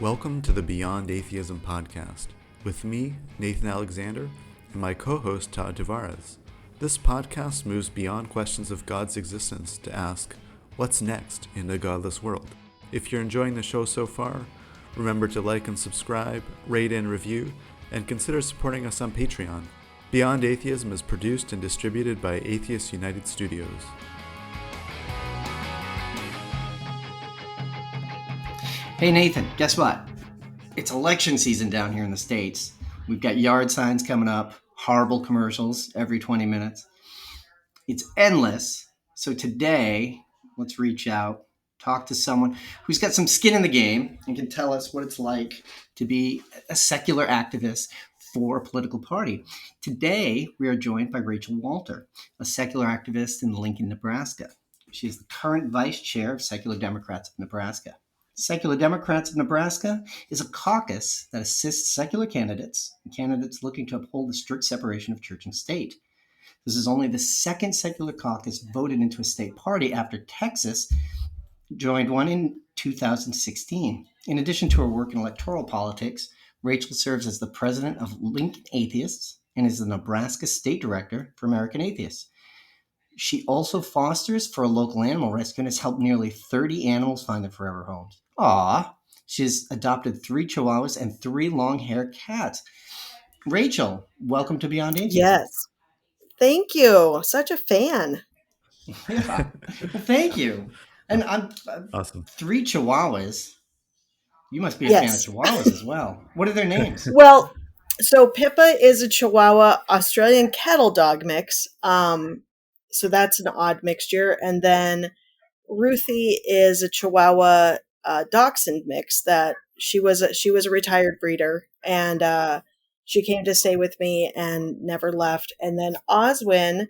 Welcome to the Beyond Atheism podcast with me, Nathan Alexander, and my co-host Todd Tavares. This podcast moves beyond questions of God's existence to ask, what's next in a godless world? If you're enjoying the show so far, remember to like and subscribe, rate and review, and consider supporting us on Patreon. Beyond Atheism is produced and distributed by Atheist United Studios. Hey Nathan, guess what? It's election season down here in the States. We've got yard signs coming up, horrible commercials every 20 minutes. It's endless. So today, let's reach out, talk to someone who's got some skin in the game and can tell us what it's like to be a secular activist for a political party. Today, we are joined by Rachele Walter, a secular activist in Lincoln, Nebraska. She is the current vice chair of Secular Democrats of Nebraska. Secular Democrats of Nebraska is a caucus that assists secular candidates and candidates looking to uphold the strict separation of church and state. This is only the second secular caucus voted into a state party after Texas joined one in 2016. In addition to her work in electoral politics, Rachele serves as the President of Lincoln Atheists and is the Nebraska State Director for American Atheists. She also fosters for a local animal rescue and has helped nearly 30 animals find their forever homes. She's adopted 3 Chihuahuas and 3 long-haired cats. Rachele, welcome to Beyond Atheism. Yes. Thank you. Such a fan. Yeah. Well, thank you. And I'm Awesome. 3 Chihuahuas. You must be a Yes. fan of Chihuahuas as well. What are their names? Well, so Pippa is a Chihuahua Australian cattle dog mix. So that's an odd mixture. And then Ruthie is a Chihuahua Dachshund mix that she was a retired breeder, and she came to stay with me and never left. And then Oswin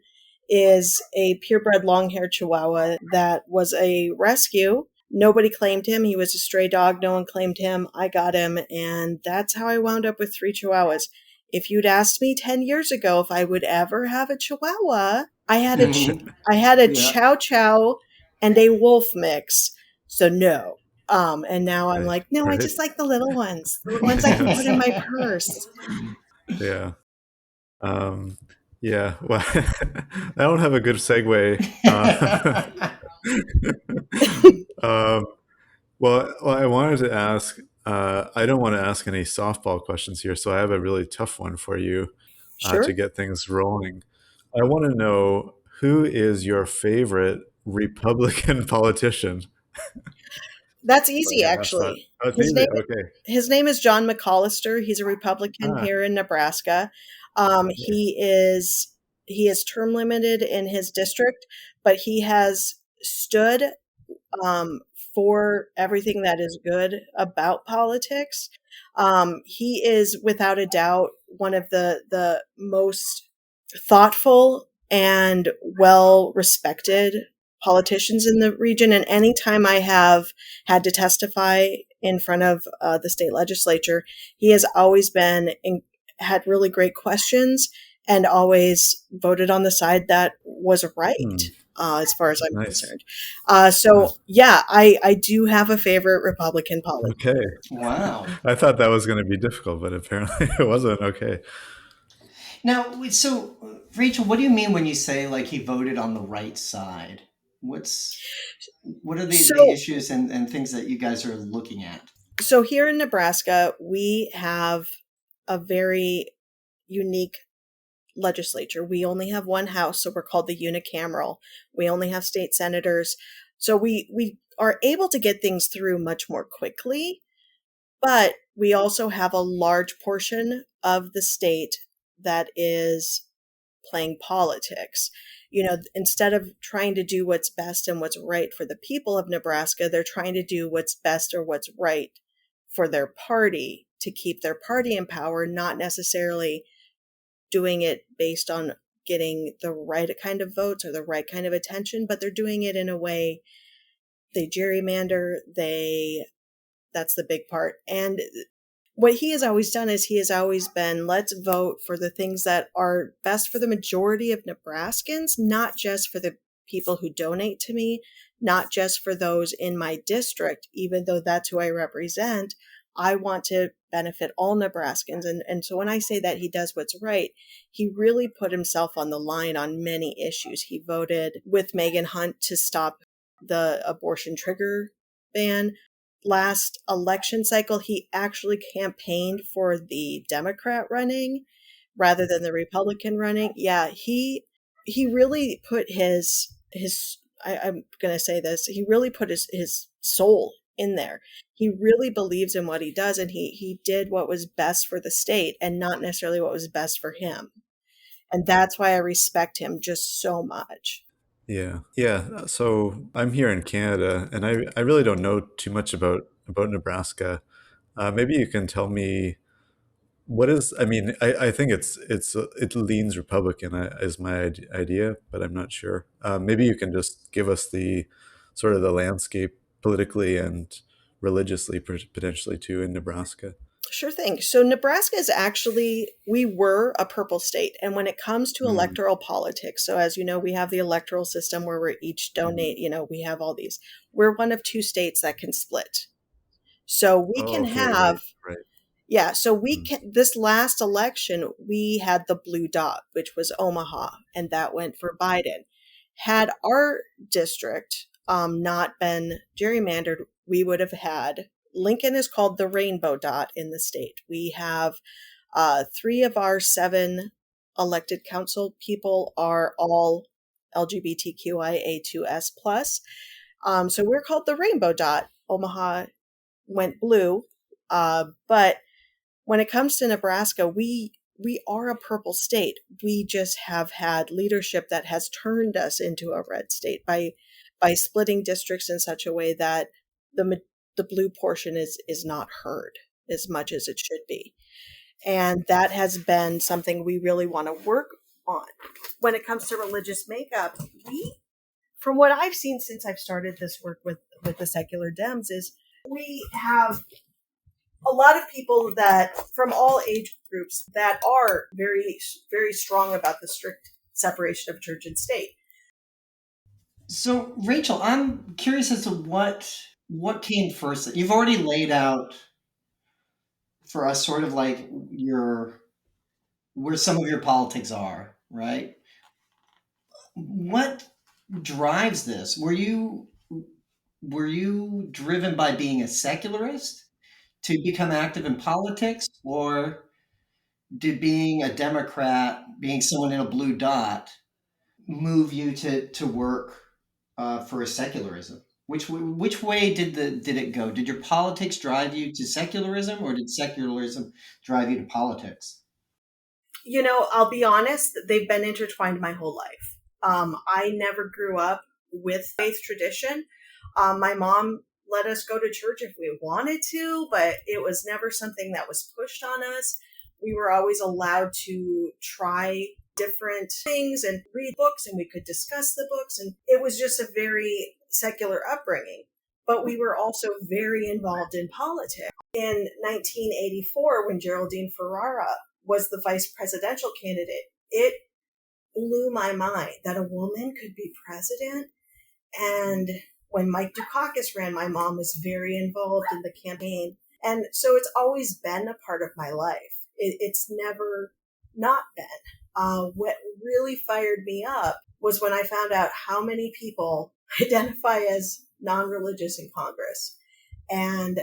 is a purebred long-haired Chihuahua that was a rescue. Nobody claimed him. He was a stray dog. No one claimed him. I got him, and that's how I wound up with 3 Chihuahuas. If you'd asked me 10 years ago if I would ever have a Chihuahua, I had a Chow Chow and a Wolf mix. So no. And now I'm like, no, I just like the little ones I can put in my purse. Yeah. Yeah. Well, I don't have a good segue. Well, I wanted to ask, I don't want to ask any softball questions here, so I have a really tough one for you Sure. to get things rolling. I want to know, who is your favorite Republican politician? That's easy, actually. His name is John McCollister. He's a Republican here in Nebraska. He is term limited in his district, but he has stood for everything that is good about politics. He is without a doubt one of the most thoughtful and well-respected politicians in the region. And anytime I have had to testify in front of the state legislature, he has always had really great questions and always voted on the side that was right, as far as I'm concerned. I do have a favorite Republican politician. Okay. Wow. I thought that was going to be difficult, but apparently it wasn't. Okay. Now, so Rachele, what do you mean when you say like he voted on the right side? What are the issues and things that you guys are looking at? So here in Nebraska, we have a very unique legislature. We only have one house, so we're called the unicameral. We only have state senators. So we are able to get things through much more quickly, but we also have a large portion of the state that is playing politics. Instead of trying to do what's best and what's right for the people of Nebraska, they're trying to do what's best or what's right for their party to keep their party in power, not necessarily doing it based on getting the right kind of votes or the right kind of attention, but they're doing it in a way they gerrymander. That's the big part. And what he has always done is he has always been, let's vote for the things that are best for the majority of Nebraskans, not just for the people who donate to me, not just for those in my district, even though that's who I represent, I want to benefit all Nebraskans. And so when I say that he does what's right, he really put himself on the line on many issues. He voted with Megan Hunt to stop the abortion trigger ban. Last election cycle, he actually campaigned for the Democrat running rather than the Republican running. Yeah, he really put I'm going to say this, he really put his soul in there. He really believes in what he does, and he did what was best for the state and not necessarily what was best for him. And that's why I respect him just so much. Yeah. Yeah. So I'm here in Canada, and I really don't know too much about Nebraska. Maybe you can tell me what is, I mean, I think it leans Republican is my idea, but I'm not sure. Maybe you can just give us the sort of the landscape politically and religiously potentially too in Nebraska. Sure thing. So Nebraska is actually, we were a purple state. And when it comes to Mm. electoral politics, so as you know, we have the electoral system where we each donate, we have all these. We're one of two states that can split. So we Oh, can okay, right, have, right. yeah, so we Mm. can, this last election, we had the blue dot, which was Omaha, and that went for Biden. Had our district not been gerrymandered, we would have had, Lincoln is called the rainbow dot in the state. We have 3 of our 7 elected council people are all LGBTQIA2S plus. So we're called the rainbow dot. Omaha went blue. But when it comes to Nebraska, we are a purple state. We just have had leadership that has turned us into a red state by splitting districts in such a way that the blue portion is not heard as much as it should be. And that has been something we really want to work on. When it comes to religious makeup, from what I've seen since I've started this work with the secular Dems, is we have a lot of people that from all age groups that are very, very strong about the strict separation of church and state. So, Rachel, I'm curious as to what came first. You've already laid out for us sort of like where some of your politics are, right? What drives this? Were you driven by being a secularist to become active in politics, or did being a Democrat, being someone in a blue dot, move you to work for a secularism? Which way did it go? Did your politics drive you to secularism, or did secularism drive you to politics? I'll be honest, they've been intertwined my whole life. I never grew up with faith tradition. My mom let us go to church if we wanted to, but it was never something that was pushed on us. We were always allowed to try different things and read books, and we could discuss the books, and it was just a very secular upbringing. But we were also very involved in politics. In 1984, when Geraldine Ferrara was the vice presidential candidate, it blew my mind that a woman could be president. And when Mike Dukakis ran, my mom was very involved in the campaign. And so it's always been a part of my life. It's never not been. What really fired me up was when I found out how many people identify as non-religious in Congress. And,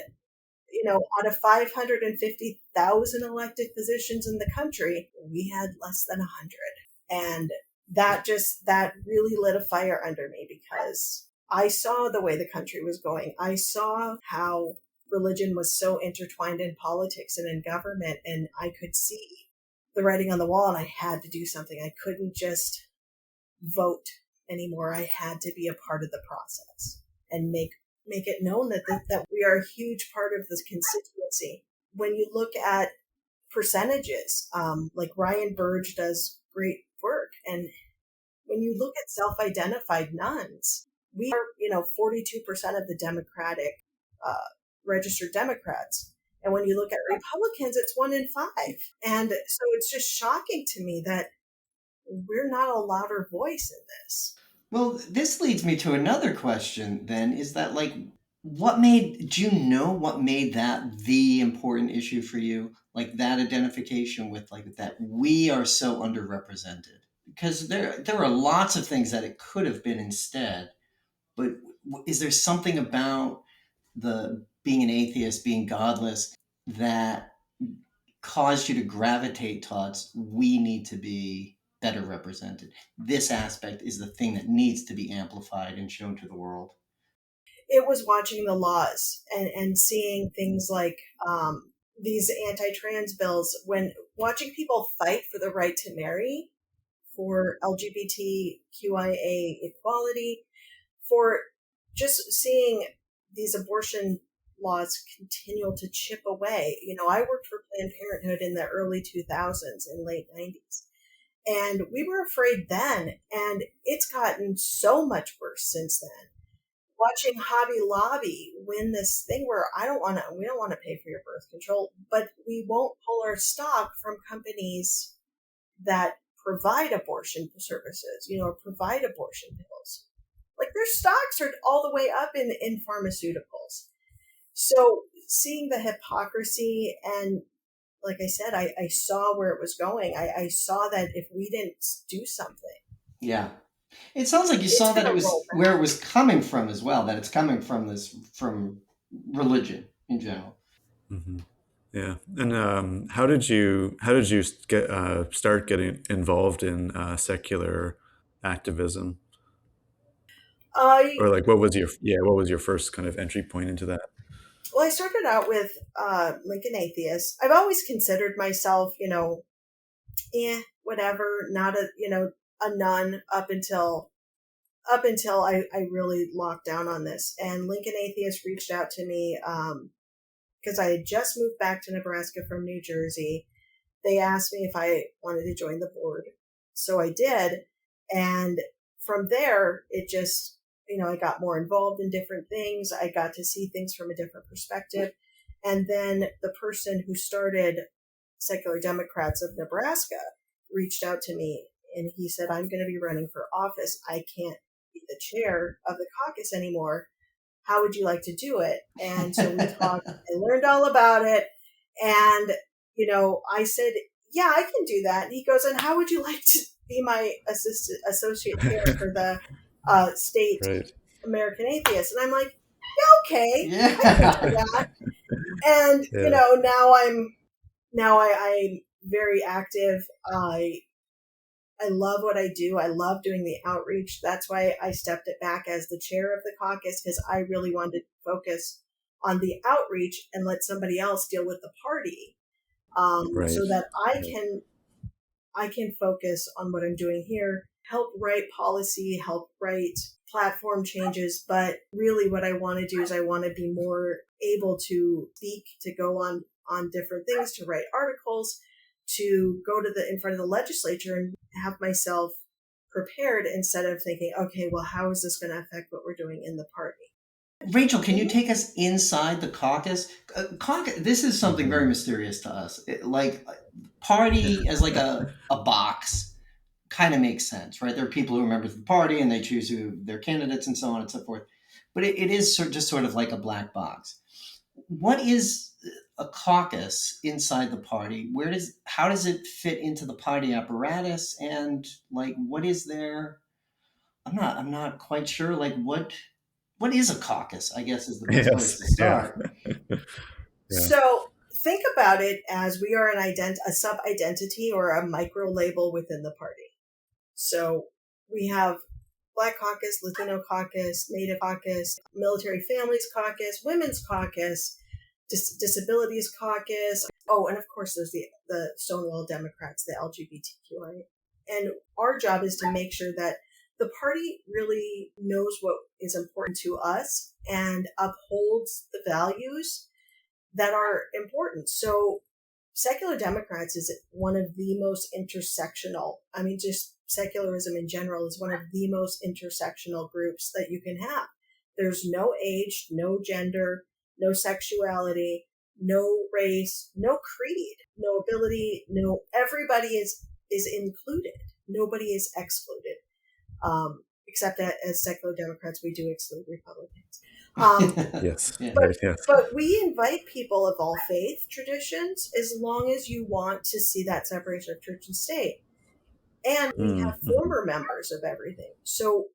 out of 550,000 elected positions in the country, we had less than 100. And that really lit a fire under me, because I saw the way the country was going. I saw how religion was so intertwined in politics and in government, and I could see the writing on the wall, and I had to do something. I couldn't just vote anymore. I had to be a part of the process and make it known that we are a huge part of this constituency. When you look at percentages, like Ryan Burge does great work, and when you look at self-identified nuns, we are 42% of the Democratic registered Democrats. And when you look at Republicans, it's 1 in 5. And so it's just shocking to me that we're not a louder voice in this. Well, this leads me to another question then, is that like, do you know what made that the important issue for you? Like that identification with like that we are so underrepresented? Because there are lots of things that it could have been instead, but is there something about the being an atheist, being godless, that caused you to gravitate towards we need to be better represented? This aspect is the thing that needs to be amplified and shown to the world. It was watching the laws and seeing things like these anti-trans bills, when watching people fight for the right to marry, for LGBTQIA equality, for just seeing these abortion laws continue to chip away. I worked for Planned Parenthood in the early 2000s and late 90s. And we were afraid then, and it's gotten so much worse since then. Watching Hobby Lobby win this thing where we don't want to pay for your birth control, but we won't pull our stock from companies that provide abortion services, or provide abortion pills. Like their stocks are all the way up in pharmaceuticals. So seeing the hypocrisy, and like I said, I saw where it was going. I saw that if we didn't do something. Yeah. It sounds like you saw that it was where it was coming from as well, that it's coming from religion in general. Mm-hmm. Yeah. And how did you start getting involved in secular activism? Or like what was your first kind of entry point into that? Well, I started out with Lincoln Atheists. I've always considered myself, whatever, not a nun up until I really locked down on this. And Lincoln Atheists reached out to me because I had just moved back to Nebraska from New Jersey. They asked me if I wanted to join the board. So I did. And from there, it just, I got more involved in different things. I got to see things from a different perspective. And then the person who started Secular Democrats of Nebraska reached out to me, and he said, I'm going to be running for office. I can't be the chair of the caucus anymore. How would you like to do it? And so we talked. I learned all about it. And, I said, yeah, I can do that. And he goes, and how would you like to be my associate chair for the state Right. American Atheists? And I'm like, yeah, okay, yeah. I can do that. And, now I'm very active. I love what I do. I love doing the outreach. That's why I stepped it back as the chair of the caucus, because I really wanted to focus on the outreach and let somebody else deal with the party, Right. so that I can focus on what I'm doing here, help write policy, help write platform changes. But really what I want to do is I want to be more able to speak, to go on different things, to write articles, to go in front of the legislature and have myself prepared, instead of thinking, okay, well, how is this going to affect what we're doing in the party? Rachel, can you take us inside the caucus? This is something very mysterious to us. Party as like a box kind of makes sense, right? There are people who are members of the party and they choose who their candidates and so on and so forth. But it is just sort of like a black box. What is a caucus inside the party? How does it fit into the party apparatus? And like, what is there? I'm not quite sure. Like, what is a caucus? I guess is the best place to start. Yeah. So think about it as we are a sub-identity or a micro label within the party. So we have Black Caucus, Latino Caucus, Native Caucus, Military Families Caucus, Women's Caucus, Disabilities Caucus. Oh, and of course there's the Stonewall Democrats, the LGBTQI. And our job is to make sure that the party really knows what is important to us and upholds the values that are important. So Secular Democrats is one of the most intersectional. I mean, just secularism in general is one of the most intersectional groups that you can have. There's no age, no gender, no sexuality, no race, no creed, no ability, everybody is included. Nobody is excluded. Except that as secular Democrats, we do exclude Republicans. Yes, Yeah. right, yes. But we invite people of all faith traditions as long as you want to see that separation of church and state. And we have Mm-hmm. former members of everything. So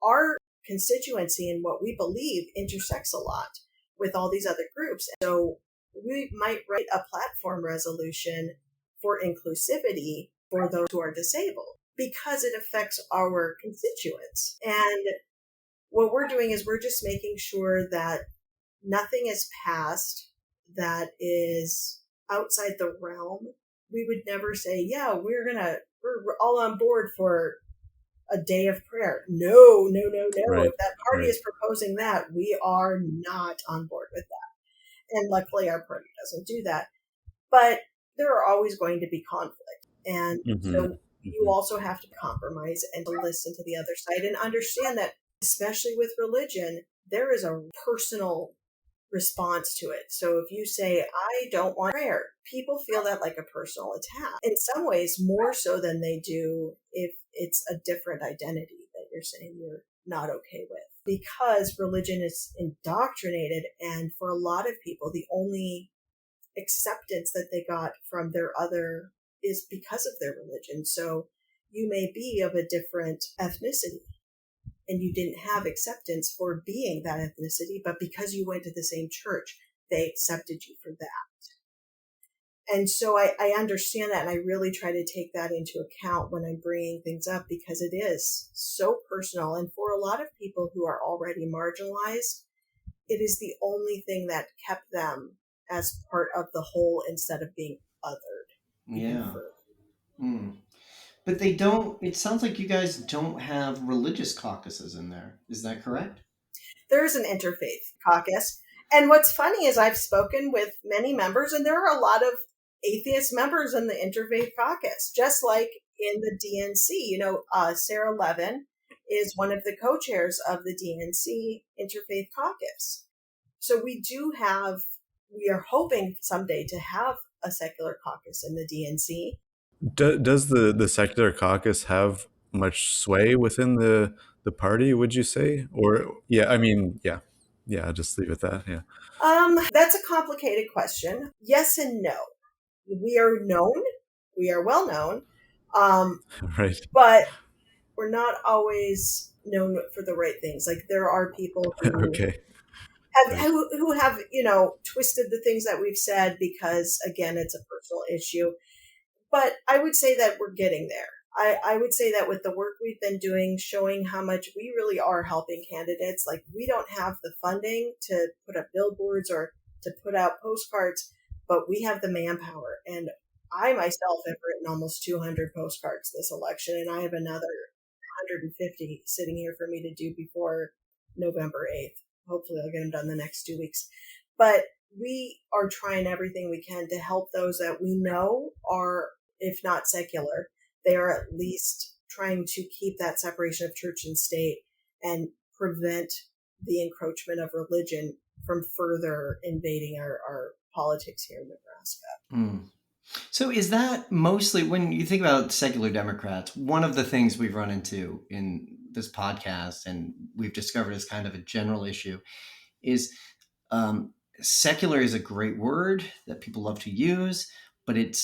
our constituency and what we believe intersects a lot with all these other groups. So we might write a platform resolution for inclusivity for those who are disabled because it affects our constituents. And what we're doing is we're just making sure that nothing is passed that is outside the realm. We would never say, yeah, we're all on board for a day of prayer. No, no, no, no. Right, If that party right. is proposing that, we are not on board with that. And luckily our party doesn't do that. But there are always going to be conflict. And Mm-hmm. so you also have to compromise and to listen to the other side and understand that, especially with religion, there is a personal response to it. So if you say, I don't want prayer, people feel that like a personal attack. In some ways, more so than they do if it's a different identity that you're saying you're not okay with. Because religion is indoctrinated, and for a lot of people, the only acceptance that they got from their other is because of their religion. So you may be of a different ethnicity and you didn't have acceptance for being that ethnicity, but because you went to the same church, they accepted you for that. And so I understand that, and I really try to take that into account when I'm bringing things up, because it is so personal. And for a lot of people who are already marginalized, it is the only thing that kept them as part of the whole instead of being othered. Yeah. But they don't, it sounds like you guys don't have religious caucuses in there. Is that correct? There's an interfaith caucus. And what's funny is I've spoken with many members, and there are a lot of atheist members in the interfaith caucus, just like in the DNC. Sarah Levin is one of the co-chairs of the DNC Interfaith Caucus. So we are hoping someday to have a secular caucus in the DNC. Does the secular caucus have much sway within the party, would you say? Or yeah, I mean, yeah, I'll just leave it at that. Yeah. That's a complicated question. Yes and no. We are known. We are well known. Right. But we're not always known for the right things. Like there are people who Okay. have Right. who have twisted the things that we've said because again it's a personal issue. But I would say that we're getting there. I would say that with the work we've been doing, showing how much we really are helping candidates, like we don't have the funding to put up billboards or to put out postcards, but we have the manpower. And I myself have written almost 200 postcards this election, and I have another 150 sitting here for me to do before November 8th. Hopefully I'll get them done the next 2 weeks. But we are trying everything we can to help those that we know are, if not secular, they are at least trying to keep that separation of church and state and prevent the encroachment of religion from further invading our politics here in Nebraska. Mm. So is that mostly, when you think about secular Democrats, one of the things we've run into in this podcast and we've discovered as kind of a general issue is secular is a great word that people love to use, but it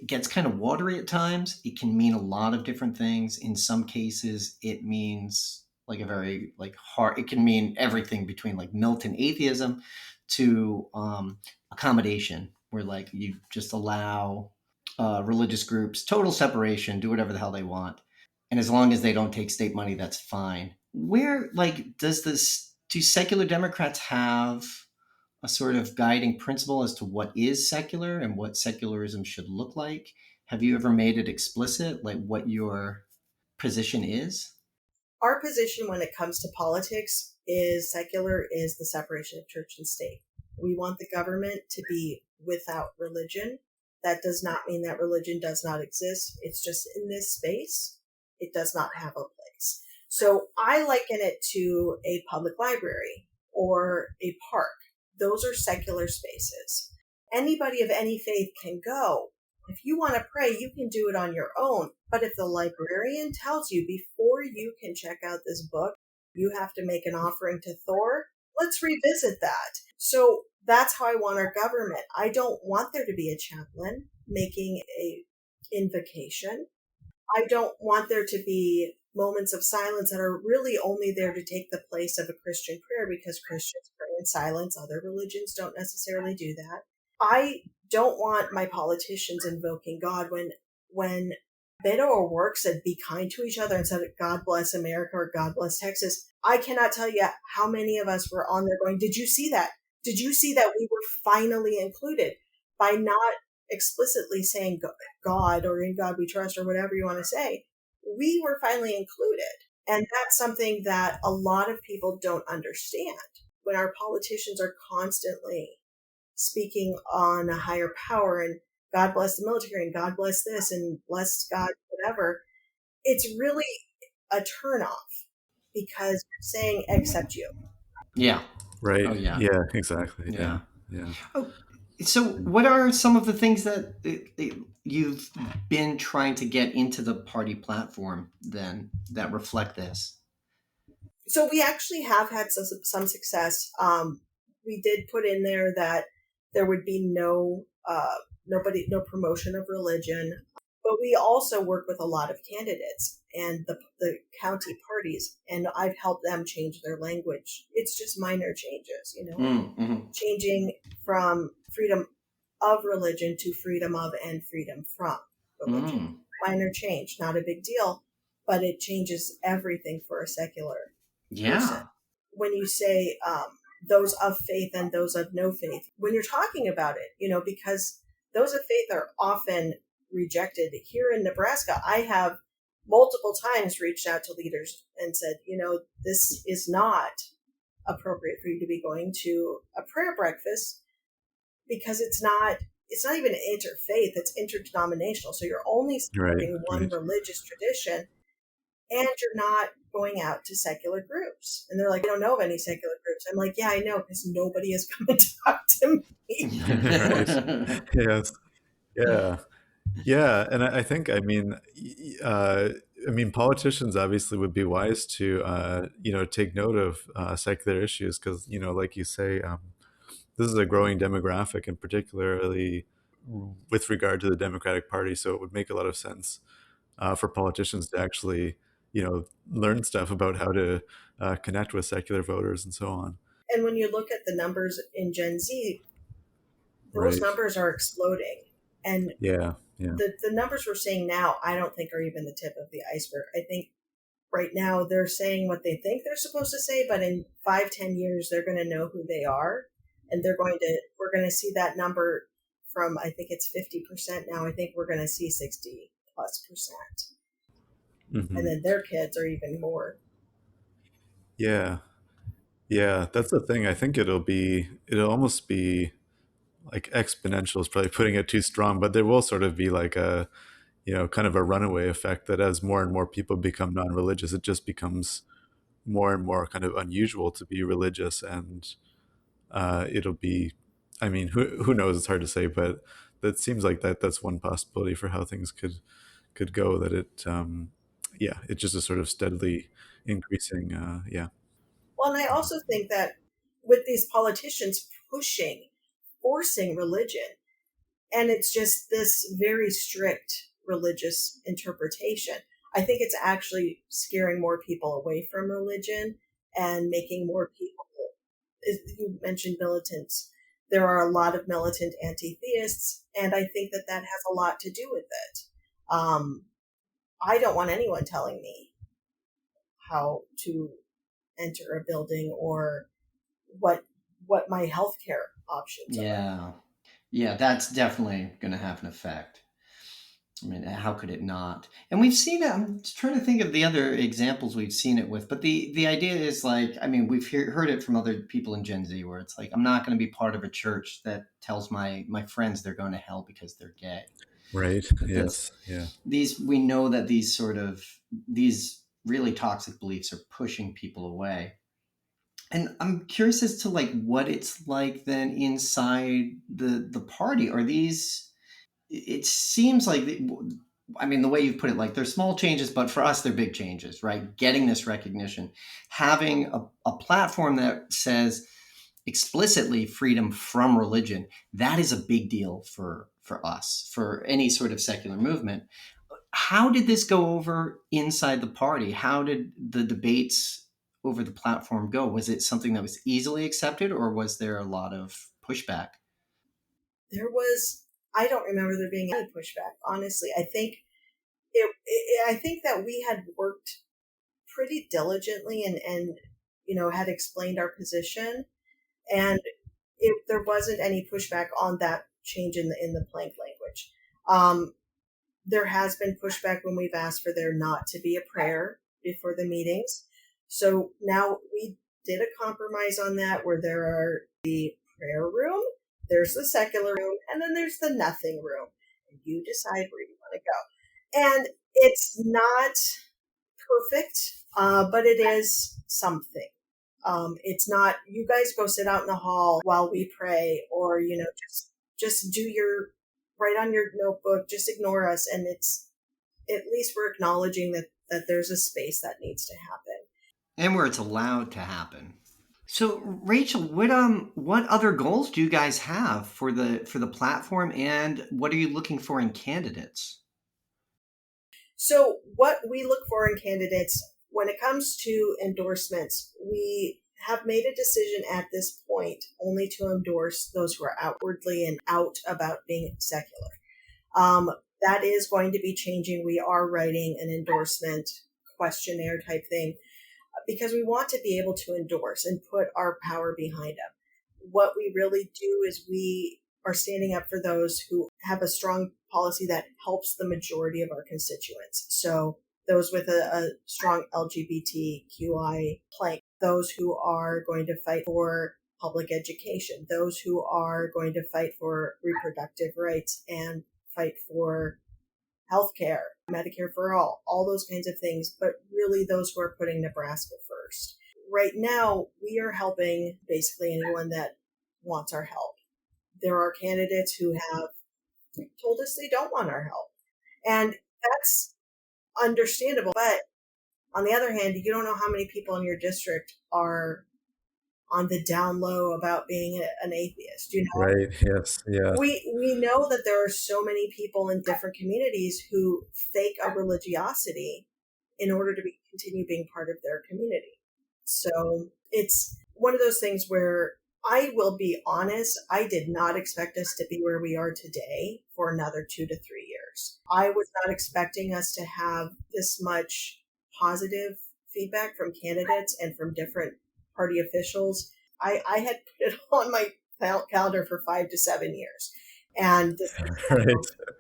gets kind of watery at times. It can mean a lot of different things. In some cases, it means like a very hard. It can mean everything between like militant atheism to accommodation, where like you just allow religious groups total separation, do whatever the hell they want, and as long as they don't take state money, that's fine. Where do secular Democrats have a sort of guiding principle as to what is secular and what secularism should look like? Have you ever made it explicit, like what your position is? Our position when it comes to politics is secular is the separation of church and state. We want the government to be without religion. That does not mean that religion does not exist. It's just in this space, it does not have a place. So I liken it to a public library or a park. Those are secular spaces. Anybody of any faith can go. If you want to pray, you can do it on your own. But if the librarian tells you before you can check out this book, You have to make an offering to Thor. Let's revisit that. So that's how I want our government. I don't want there to be a chaplain making a invocation. I don't want there to be moments of silence that are really only there to take the place of a Christian prayer, because Christians pray in silence. Other religions don't necessarily do that. I don't want my politicians invoking God when Beto O'Rourke said, "Be kind to each other," and said, "God bless America" or "God bless Texas." I cannot tell you how many of us were on there going, "Did you see that? Did you see that we were finally included?" By not explicitly saying God or "In God we trust" or whatever you want to say, we were finally included. And that's something that a lot of people don't understand. When our politicians are constantly speaking on a higher power and God bless the military and God bless this and bless God, whatever, it's really a turnoff, because you're saying "except you." Yeah. Right. Oh, yeah. Yeah, exactly. Yeah. Yeah. Oh, so what are some of the things that you've been trying to get into the party platform then that reflect this? So we actually have had some success. We did put in there that there would be no promotion of religion, but we also work with a lot of candidates and the county parties, and I've helped them change their language. It's just minor changes, Mm-hmm. changing from freedom of religion to freedom of and freedom from religion. Mm. Minor change, not a big deal, but it changes everything for a secular person. Yeah. When you say those of faith and those of no faith, when you're talking about it, because those of faith are often rejected. Here in Nebraska, I have multiple times reached out to leaders and said, this is not appropriate for you to be going to a prayer breakfast, because it's not even interfaith, it's interdenominational. So you're only supporting one religious tradition, and you're not going out to secular groups. And they're like, "I don't know of any secular groups." I'm like, "Yeah, I know, because nobody has come and talked to me." Right. Yes. Yeah. Yeah. And I think, politicians obviously would be wise to, take note of secular issues because, like you say, this is a growing demographic, and particularly with regard to the Democratic Party. So it would make a lot of sense for politicians to actually, learn stuff about how to connect with secular voters and so on. And when you look at the numbers in Gen Z, those Right. numbers are exploding. And Yeah. the numbers we're seeing now, I don't think are even the tip of the iceberg. I think right now they're saying what they think they're supposed to say, but in 5-10 years, they're going to know who they are. And we're going to see that number from, I think it's 50% now. I think we're going to see 60+%. Mm-hmm. And then their kids are even more. Yeah. Yeah. That's the thing. I think it'll almost be like exponential is probably putting it too strong, but there will sort of be like a, kind of a runaway effect that as more and more people become non-religious, it just becomes more and more kind of unusual to be religious. And it'll be, who knows? It's hard to say, but that seems like that's one possibility for how things could go, that it just is sort of steadily increasing. Yeah. Well, and I also think that with these politicians forcing religion, and it's just this very strict religious interpretation, I think it's actually scaring more people away from religion and making more people, you mentioned militants. There are a lot of militant anti-theists, and I think that has a lot to do with it. I don't want anyone telling me how to enter a building or what my healthcare options are. Yeah, that's definitely going to have an effect. I mean, how could it not? And we've seen it. I'm trying to think of the other examples we've seen it with, but the idea is like, we've heard it from other people in Gen Z, where it's like, I'm not going to be part of a church that tells my friends they're going to hell because they're gay. Right. But Yes. Yeah. We know that these really toxic beliefs are pushing people away. And I'm curious as to like what it's like then inside the party. Are these? It seems like I mean, the way you put it, like they're small changes, but for us, they're big changes, right? Getting this recognition, having a platform that says explicitly freedom from religion, that is a big deal for us, for any sort of secular movement. How did this go over inside the party? How did the debates over the platform go? Was it something that was easily accepted, or was there a lot of pushback? I don't remember there being any pushback, honestly. I think I think that we had worked pretty diligently and had explained our position, and there wasn't any pushback on that change in the Plank language. There has been pushback when we've asked for there not to be a prayer before the meetings. So now we did a compromise on that, where there are the prayer room, there's the secular room, and then there's the nothing room. And you decide where you want to go. And it's not perfect, but it is something. It's not, you guys go sit out in the hall while we pray, or, just do write on your notebook, just ignore us. And it's, at least we're acknowledging that there's a space that needs to happen. And where it's allowed to happen. So, Rachel, what other goals do you guys have for the platform, and what are you looking for in candidates? So what we look for in candidates, when it comes to endorsements, we have made a decision at this point only to endorse those who are outwardly and out about being secular. That is going to be changing. We are writing an endorsement questionnaire type thing, because we want to be able to endorse and put our power behind them. What we really do is we are standing up for those who have a strong policy that helps the majority of our constituents. So those with a strong LGBTQI plank, those who are going to fight for public education, those who are going to fight for reproductive rights and fight for healthcare, Medicare for all those kinds of things, but really those who are putting Nebraska first. Right now, we are helping basically anyone that wants our help. There are candidates who have told us they don't want our help, and that's understandable. But on the other hand, you don't know how many people in your district are on the down low about being an atheist, Right. Yes. Yeah. We know that there are so many people in different communities who fake a religiosity in order to continue being part of their community. So it's one of those things where, I will be honest, I did not expect us to be where we are today for another 2 to 3 years. I was not expecting us to have this much positive feedback from candidates and from different party officials. I had put it on my calendar for 5 to 7 years. And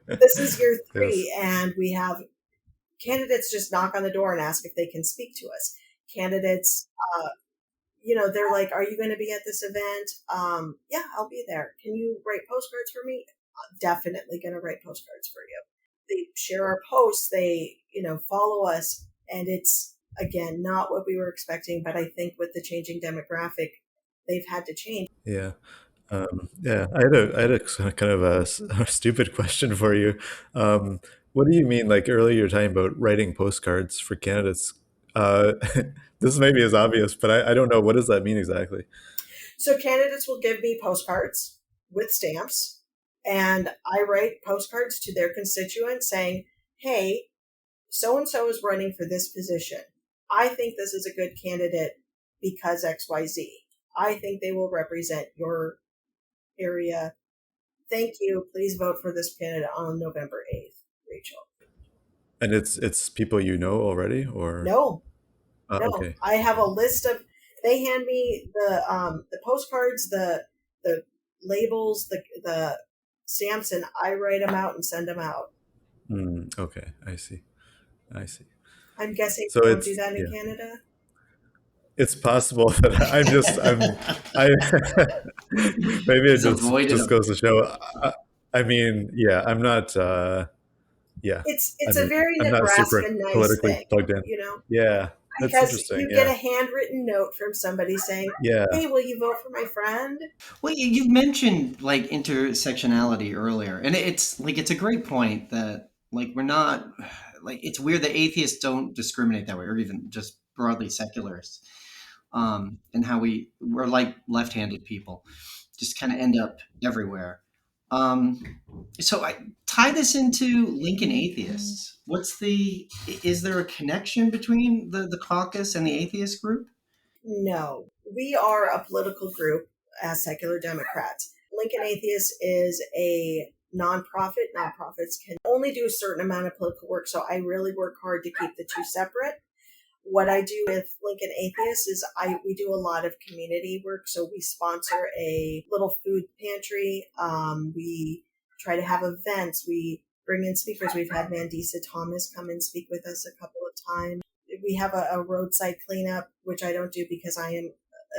this is year 3, yes. And we have candidates just knock on the door and ask if they can speak to us. Candidates, they're like, are you going to be at this event? Yeah, I'll be there. Can you write postcards for me? I'm definitely going to write postcards for you. They share our posts. They, follow us. And it's, again, not what we were expecting. But I think with the changing demographic, they've had to change. Yeah. I had a kind of a stupid question for you. What do you mean? Like earlier, you were talking about writing postcards for candidates. This maybe is obvious, but I don't know. What does that mean exactly? So candidates will give me postcards with stamps, and I write postcards to their constituents saying, hey, so-and-so is running for this position. I think this is a good candidate because XYZ. I think they will represent your area. Thank you. Please vote for this candidate on November 8th, Rachel. And it's people you know already, or no? No, okay. I have a list of. They hand me the postcards, the labels, the stamps, and I write them out and send them out. Okay, I see. I'm guessing you don't do that in Canada. It's possible that maybe it just goes to show. I mean, yeah, I'm not. It's a very Nebraska nice politically thing, plugged in. Yeah. That's because you get a handwritten note from somebody saying, hey, will you vote for my friend? Well, you mentioned like intersectionality earlier, and it's a great point that Like we're not like it's weird that atheists don't discriminate that way, or even just broadly secularists. And how we're like left-handed people, just kind of end up everywhere. Um, so I tie this into Lincoln Atheists. Is there a connection between the caucus and the atheist group? No, we are a political group as secular Democrats. Lincoln Atheists is a nonprofit. Nonprofits can only do a certain amount of political work, so I really work hard to keep the two separate. What I do with Lincoln Atheists is we do a lot of community work. So we sponsor a little food pantry. We try to have events. We bring in speakers. We've had Mandisa Thomas come and speak with us a couple of times. We have a roadside cleanup, which I don't do because I am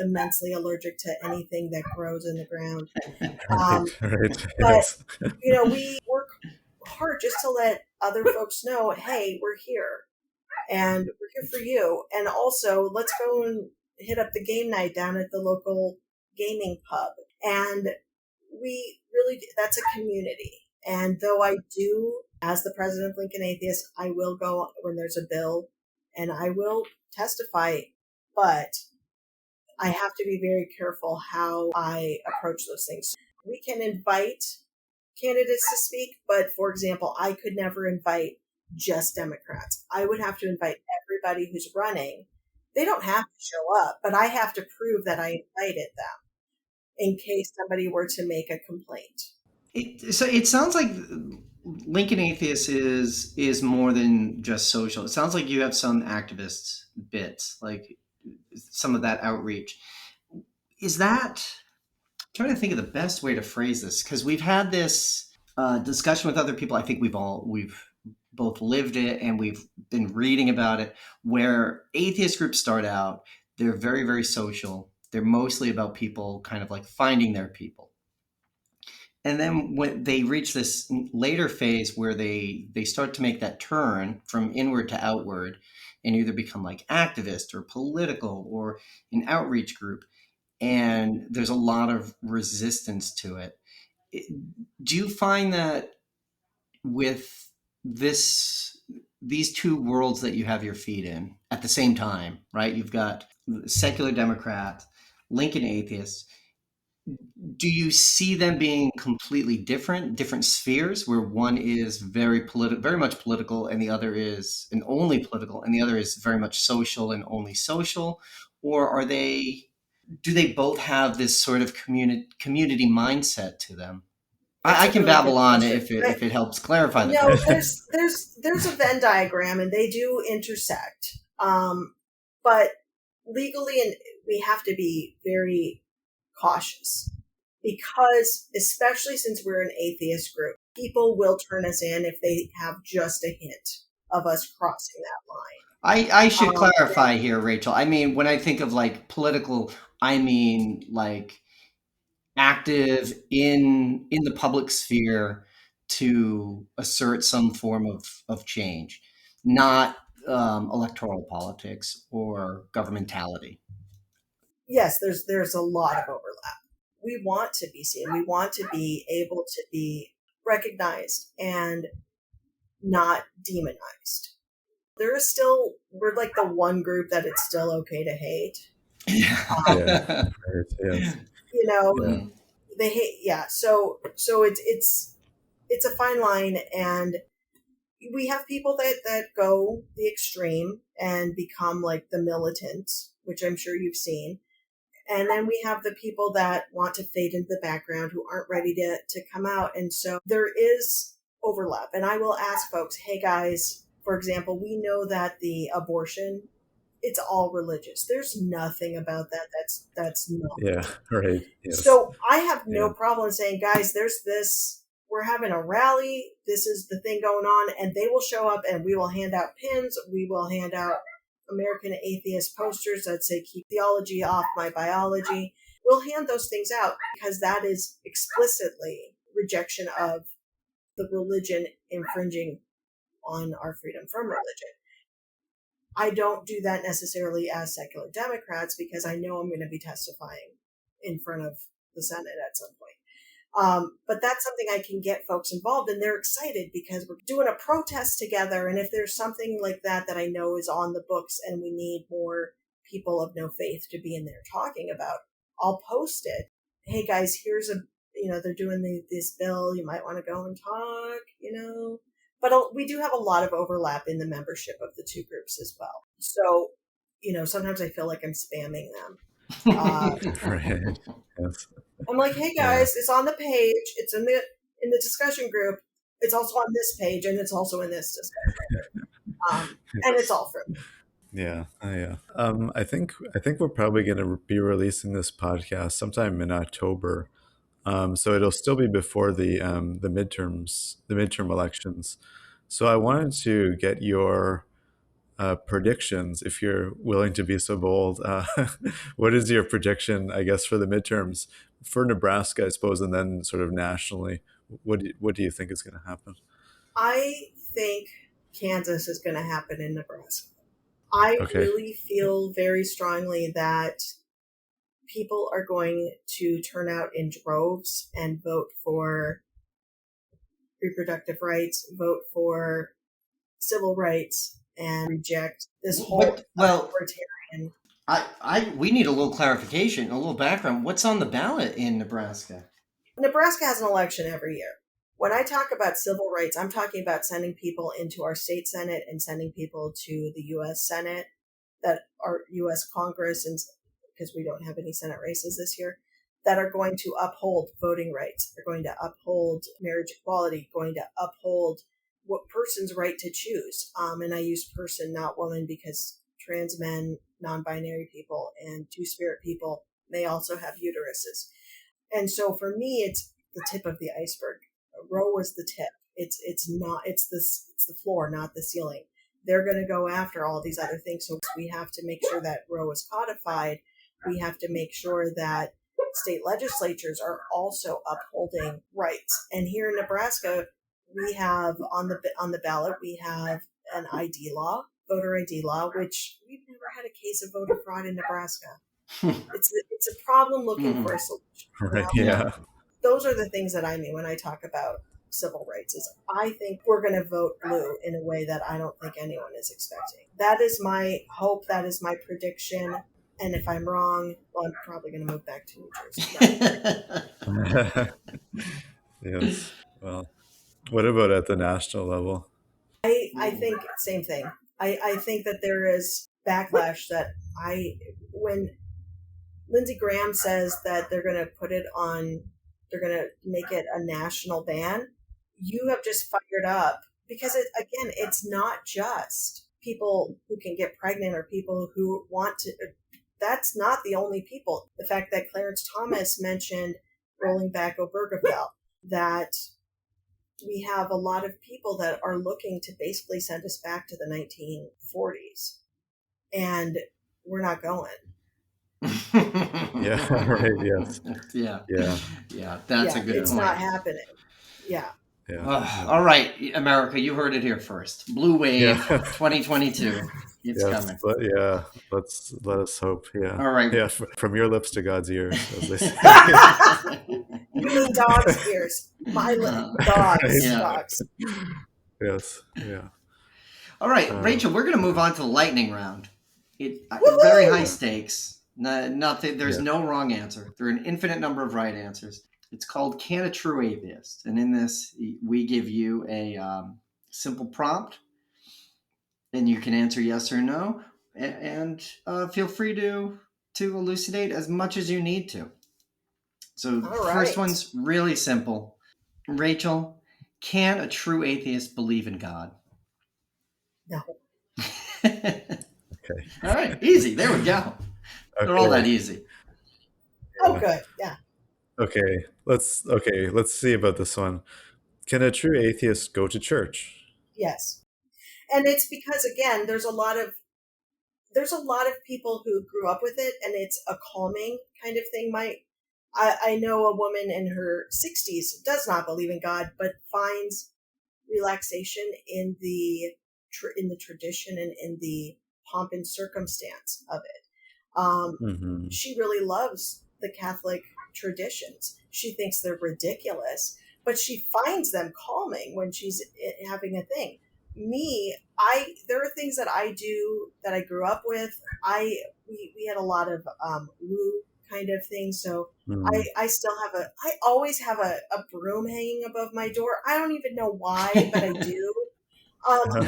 immensely allergic to anything that grows in the ground. Right. But, we work hard just to let other folks know, hey, we're here. And we're here for you. And also, let's go and hit up the game night down at the local gaming pub. And that's a community. And though I do, as the president of Lincoln Atheists, I will go when there's a bill and I will testify, but I have to be very careful how I approach those things. We can invite candidates to speak, but for example, I could never invite just Democrats. I would have to invite everybody who's running. They don't have to show up, but I have to prove that I invited them in case somebody were to make a complaint. So it sounds like Lincoln Atheists is more than just social. It sounds like you have some activist bits, like some of that outreach. Is that, I'm trying to think of the best way to phrase this, because we've had this discussion with other people. I think we've both lived it and we've been reading about it, where atheist groups start out, they're very, very social. They're mostly about people kind of like finding their people. And then when they reach this later phase where they start to make that turn from inward to outward and either become like activist or political or an outreach group, and there's a lot of resistance to it. Do you find that with these two worlds that you have your feet in at the same time, right? You've got secular Democrats, Lincoln Atheists. Do you see them being completely different spheres, where one is very much political, and the other is an only political, and the other is very much social and only social? Or do they both have this sort of community mindset to them? I can really babble on question. if it helps clarify the No, question. there's a Venn diagram and they do intersect. But legally, and we have to be very cautious because, especially since we're an atheist group, people will turn us in if they have just a hint of us crossing that line. I should clarify here, Rachel. I mean, when I think of like political, I mean like active in the public sphere to assert some form of change, not electoral politics or governmentality. Yes, there's a lot of overlap. We want to be seen. We want to be able to be recognized and not demonized. We're like the one group that it's still okay to hate. Yeah. Yes. Yeah. They hate. Yeah. So it's a fine line, and we have people that go the extreme and become like the militant, which I'm sure you've seen. And then we have the people that want to fade into the background who aren't ready to come out. And so there is overlap. And I will ask folks, hey guys, for example, we know that the abortion, it's all religious. There's nothing about that that's not. Yeah, right. Yes. So I have no problem saying, guys, there's this, we're having a rally. This is the thing going on. And they will show up and we will hand out pins. We will hand out American Atheist posters that say, keep theology off my biology. We'll hand those things out because that is explicitly rejection of the religion infringing on our freedom from religion. I don't do that necessarily as secular Democrats because I know I'm going to be testifying in front of the Senate at some point. But that's something I can get folks involved, and they're excited because we're doing a protest together. And if there's something like that I know is on the books and we need more people of no faith to be in there talking about, I'll post it. Hey guys, here's they're doing this bill. You might want to go and talk, But we do have a lot of overlap in the membership of the two groups as well. So, sometimes I feel like I'm spamming them. Right. Yes. I'm like, hey guys, it's on the page. It's in the discussion group. It's also on this page, and it's also in this discussion group. And it's all from me. Yeah. Yeah. I think we're probably going to be releasing this podcast sometime in October. So it'll still be before the midterm elections. So I wanted to get your predictions, if you're willing to be so bold. What is your prediction, I guess, for the midterms for Nebraska, I suppose, and then sort of nationally? What do you think is going to happen? I think Kansas is going to happen in Nebraska. I really feel very strongly that people are going to turn out in droves and vote for reproductive rights, vote for civil rights, and reject this whole authoritarian. We need a little clarification, a little background. What's on the ballot in Nebraska? Nebraska has an election every year. When I talk about civil rights, I'm talking about sending people into our state Senate and sending people to the U.S. Senate, that are U.S. Congress, and because we don't have any Senate races this year, that are going to uphold voting rights. They're going to uphold marriage equality, going to uphold what person's right to choose. And I use person, not woman, because trans men, non-binary people, and two-spirit people may also have uteruses. And so for me, it's the tip of the iceberg. Roe was the tip. It's the floor, not the ceiling. They're going to go after all these other things. So we have to make sure that Roe is codified. We have to make sure that state legislatures are also upholding rights. And here in Nebraska, we have on the ballot, we have an ID law, voter ID law, which we've never had a case of voter fraud in Nebraska. It's a problem looking for a solution. Right. Yeah. Those are the things that I mean when I talk about civil rights. Is I think we're going to vote blue in a way that I don't think anyone is expecting. That is my hope. That is my prediction. And if I'm wrong, well, I'm probably going to move back to New Jersey. Yes. Well, what about at the national level? I think same thing. I think that there is backlash when Lindsey Graham says that they're going to they're going to make it a national ban, you have just fired up, because it's not just people who can get pregnant or people who want to. That's not the only people. The fact that Clarence Thomas mentioned rolling back Obergefell, that we have a lot of people that are looking to basically send us back to the 1940s, and we're not going. Yeah. Right. Yes. Yeah. Yeah. Yeah. That's a good It's point. not happening. Yeah. Yeah. All right, America, you heard it here first. Blue Wave 2022. It's coming. Let us hope. Yeah. All right. Yeah. From your lips to God's ears, as they say. You mean dog's ears? My dogs. Yeah. Dogs. Yes. Yeah. All right, Rachel, we're going to move on to the lightning round. Very high stakes. There's no wrong answer. There are an infinite number of right answers. It's called Can a True Atheist? And in this, we give you a simple prompt, and you can answer yes or no, and feel free to elucidate as much as you need to. So First one's really simple. Rachel, can a true atheist believe in God? No. Okay. All right, easy. There we go. Okay. They're all that easy. Oh, good. Yeah. Okay. Let's see about this one. Can a true atheist go to church? Yes. And it's because, again, there's a lot of people who grew up with it, and it's a calming kind of thing. I know a woman in her 60s does not believe in God, but finds relaxation in the tradition and in the pomp and circumstance of it. She really loves the Catholic traditions. She thinks they're ridiculous, but she finds them calming when she's having a thing. Me, there are things that I do that I grew up with. We had a lot of woo kind of things, so I still have I always have a broom hanging above my door. I don't even know why, but I do.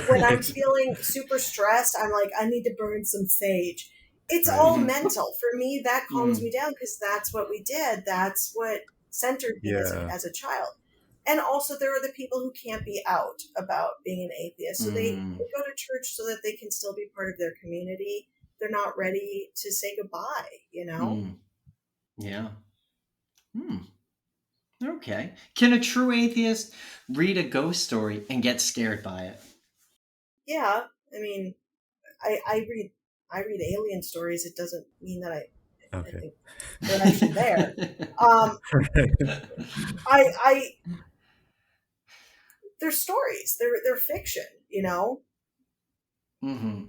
When I'm feeling super stressed, I'm like, I need to burn some sage. It's all mental. For me, that calms me down because that's what we did. That's what centered me as a child. And also, there are the people who can't be out about being an atheist. So they go to church so that they can still be part of their community. They're not ready to say goodbye, Yeah. Okay. Can a true atheist read a ghost story and get scared by it? Yeah. I mean, I read alien stories. It doesn't mean that I think they're actually there. They're stories. They're fiction, Mm-hmm.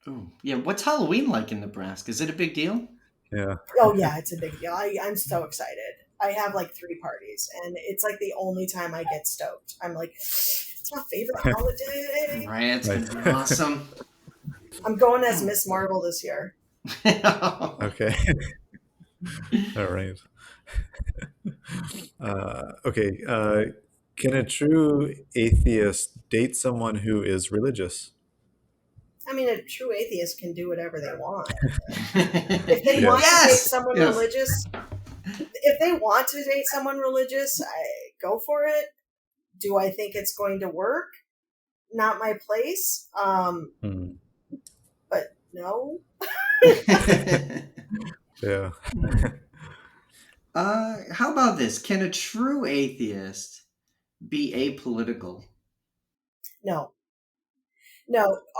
Ooh. Yeah. What's Halloween like in Nebraska? Is it a big deal? Yeah. Oh yeah, it's a big deal. I'm so excited. I have like 3 parties, and it's like the only time I get stoked. I'm like, it's my favorite holiday. Right. It's gonna be awesome. I'm going as Miss Marvel this year. Okay. All right. Okay. Can a true atheist date someone who is religious? I mean, a true atheist can do whatever they want. If they want to date someone religious, go for it. Do I think it's going to work? Not my place. But no. Yeah. How about this? Can a true atheist be apolitical? No.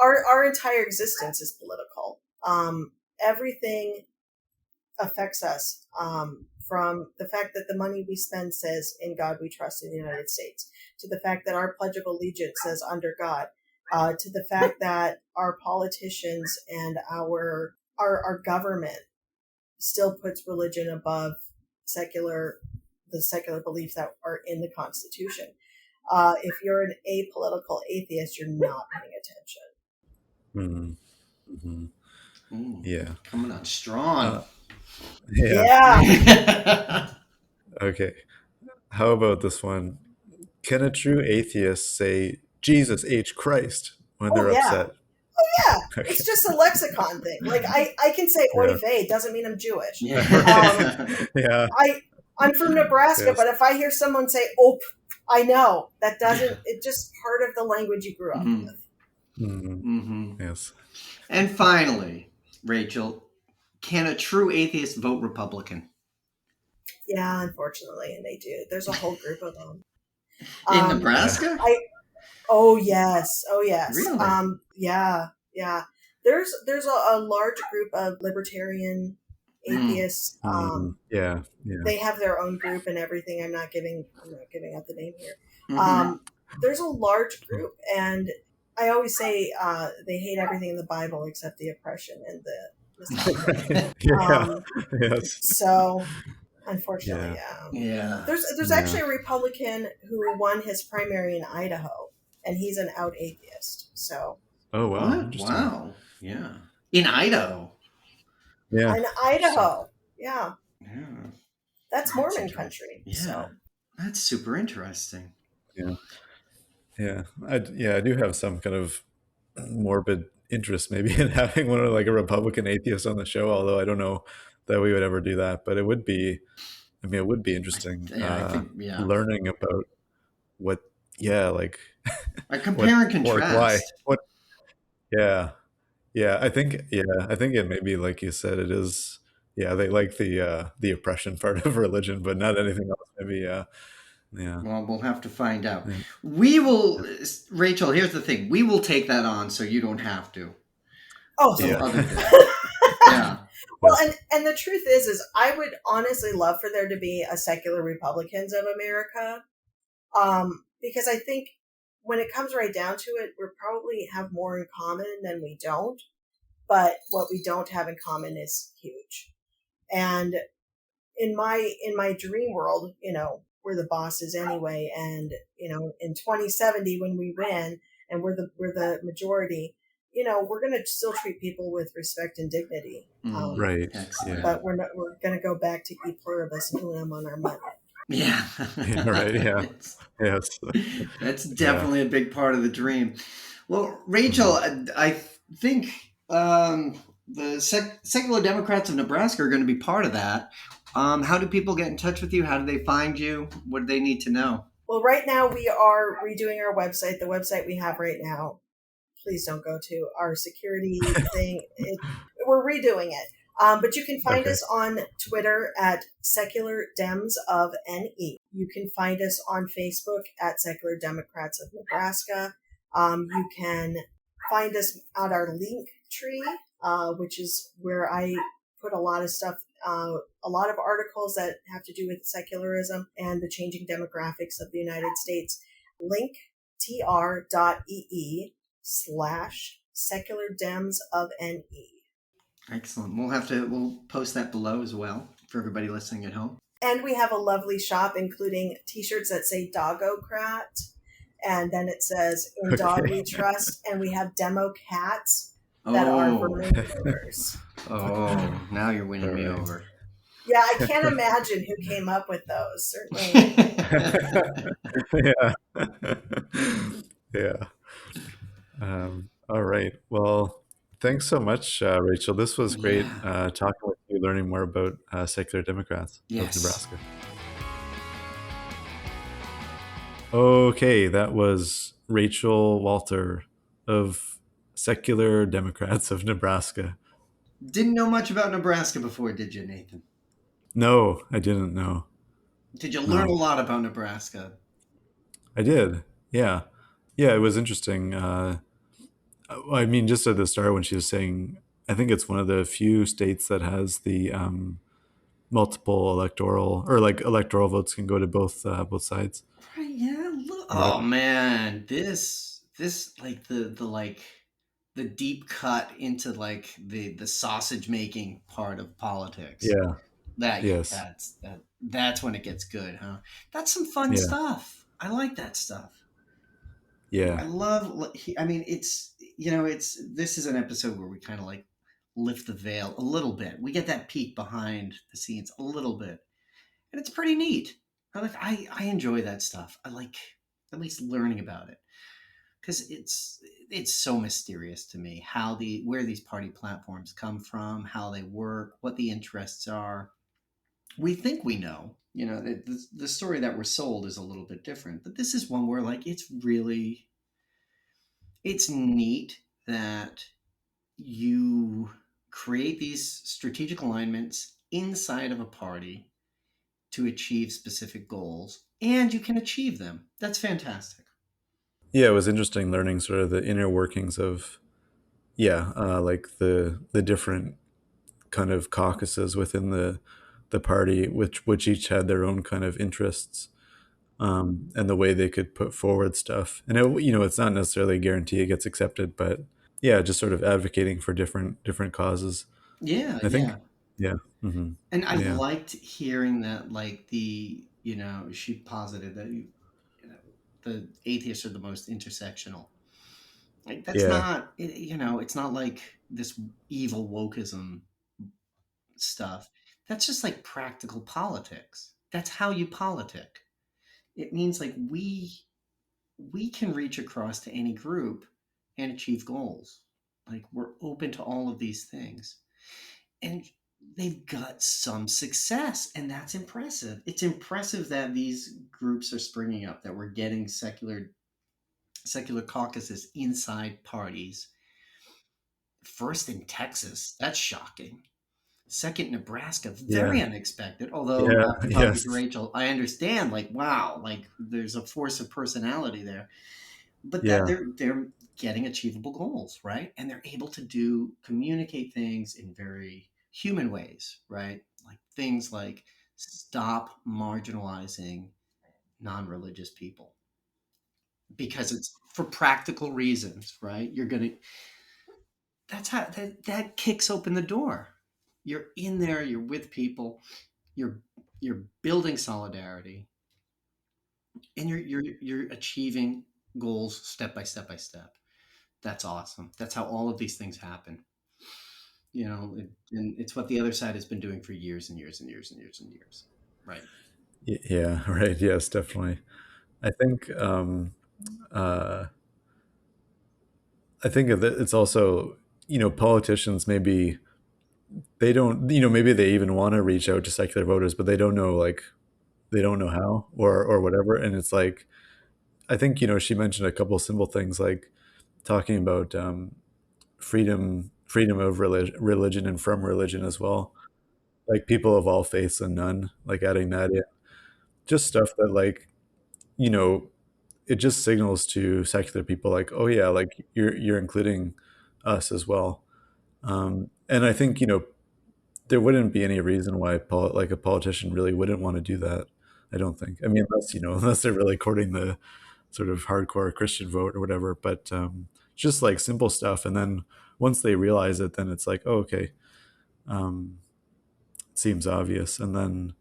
Our entire existence is political. Everything affects us. From the fact that the money we spend says "In God We Trust" in the United States, to the fact that our Pledge of Allegiance says "Under God," to the fact that our politicians and our government still puts religion above the secular beliefs that are in the Constitution. If you're an apolitical atheist, you're not paying attention. Yeah. Coming on strong. Yeah. Okay. How about this one? Can a true atheist say Jesus H. Christ when they're upset? Oh, yeah. Okay. It's just a lexicon thing. Like, I can say oy vey, doesn't mean I'm Jewish. Yeah. I'm from Nebraska, but if I hear someone say ope, I know. That doesn't, it's just part of the language you grew up with. Yes. And finally, Rachel, can a true atheist vote Republican? Yeah, unfortunately, and they do. There's a whole group of them. In Nebraska? Oh yes. Really? Yeah. There's a large group of libertarian atheists. They have their own group and everything. I'm not giving out the name here. There's a large group, and I always say they hate everything in the Bible except the oppression and the yes. So unfortunately, yeah. There's actually a Republican who won his primary in Idaho, and he's an out atheist. So. Oh wow! Wow! Yeah, in Idaho. Yeah. In Idaho. Yeah. Yeah. That's Mormon country. Yeah. So. That's super interesting. Yeah. Yeah. I do have some kind of morbid interest maybe in having one of like a Republican atheist on the show, although I don't know that we would ever do that, but it would be interesting learning about what like I compare and contrast. Why I think it maybe, like you said, it is they like the oppression part of religion, but not anything else. Maybe Well, we'll have to find out. We will, Rachel. Here's the thing: we will take that on, so you don't have to. Oh, yeah. Well, and the truth is I would honestly love for there to be a secular Republicans of America, because I think when it comes right down to it, we probably have more in common than we don't. But what we don't have in common is huge. And in my dream world, we're the bosses anyway, and in 2070 when we win and we're the majority, we're going to still treat people with respect and dignity. Right. Excellent. Yeah. But we're going to go back to e pluribus unum on our money. Yeah. Yeah, right. Yeah. Yes. That's definitely a big part of the dream. Well, Rachel, I think the secular Democrats of Nebraska are going to be part of that. How do people get in touch with you? How do they find you? What do they need to know? Well, right now we are redoing our website. The website we have right now, please don't go to our security thing. We're redoing it. But you can find us on Twitter at Secular Dems of NE. You can find us on Facebook at Secular Democrats of Nebraska. You can find us at our link tree, which is where I put a lot of stuff, a lot of articles that have to do with secularism and the changing demographics of the United States. linktr.ee/secular Dems of NE. Excellent. We'll post that below as well for everybody listening at home. And we have a lovely shop, including t-shirts that say Dogocrat, and then it says In Dog We Trust, and we have demo cats that are vermin. Oh, now you're winning me over. Yeah, I can't imagine who came up with those. Certainly. Yeah. All right. Well, thanks so much, Rachel. This was great talking with you, learning more about secular Democrats of Nebraska. Okay, that was Rachele Walter of Secular Democrats of Nebraska. Didn't know much about Nebraska before, did you, Nathan? No, I didn't know. Did you learn a lot about Nebraska? I did. Yeah. Yeah, it was interesting. I mean, just at the start when she was saying, I think it's one of the few states that has the multiple electoral votes can go to both sides. Right, yeah. Oh man, this like the deep cut into like the sausage making part of politics. Yeah. That's when it gets good, huh? That's some fun stuff. I like that stuff. Yeah. I love. I mean, this is an episode where we kind of like lift the veil a little bit. We get that peek behind the scenes a little bit, and it's pretty neat. I enjoy that stuff. I like at least learning about it because it's so mysterious to me where these party platforms come from, how they work, what the interests are. We think we know, the story that we're sold is a little bit different, but this is one where like it's neat that you create these strategic alignments inside of a party to achieve specific goals, and you can achieve them. That's fantastic. Yeah, it was interesting learning sort of the inner workings of, like the different kind of caucuses within the party, which each had their own kind of interests, and the way they could put forward stuff. And it's not necessarily a guarantee it gets accepted, but just sort of advocating for different causes. Yeah, I think. Yeah. Mm-hmm. And I liked hearing that, like she posited that the atheists are the most intersectional. Like that's not, it's not like this evil wokeism stuff. That's just like practical politics. That's how you politic. It means like we can reach across to any group and achieve goals. Like we're open to all of these things. And they've got some success, and that's impressive. It's impressive that these groups are springing up, that we're getting secular caucuses inside parties. First in Texas, that's shocking. Second, Nebraska, very unexpected. Although after talking to Rachel, I understand, like, wow, like there's a force of personality there. But that they're getting achievable goals, right? And they're able to communicate things in very human ways, right? Like things like stop marginalizing non-religious people because it's for practical reasons, right? That's how that kicks open the door. You're in there, you're with people, you're you're building solidarity, and you're achieving goals step by step by step. That's awesome. That's how all of these things happen. And it's what the other side has been doing for years and years and years and years and years. Right. Yeah, right. Yes, definitely. I think uh, I think that it's also, politicians, maybe they don't, maybe they even want to reach out to secular voters, but they don't know, like, they don't know how, or whatever. And it's like, I think, she mentioned a couple of simple things, like talking about freedom of religion and from religion as well, like people of all faiths and none, like adding that in, just stuff that, like, you know it just signals to secular people, like, oh yeah, like you're including us as well. And I think, there wouldn't be any reason why like a politician really wouldn't want to do that. I don't think. I mean, unless, unless they're really courting the sort of hardcore Christian vote or whatever. But just like simple stuff, and then once they realize it, then it's like, oh, okay, um, it seems obvious, and then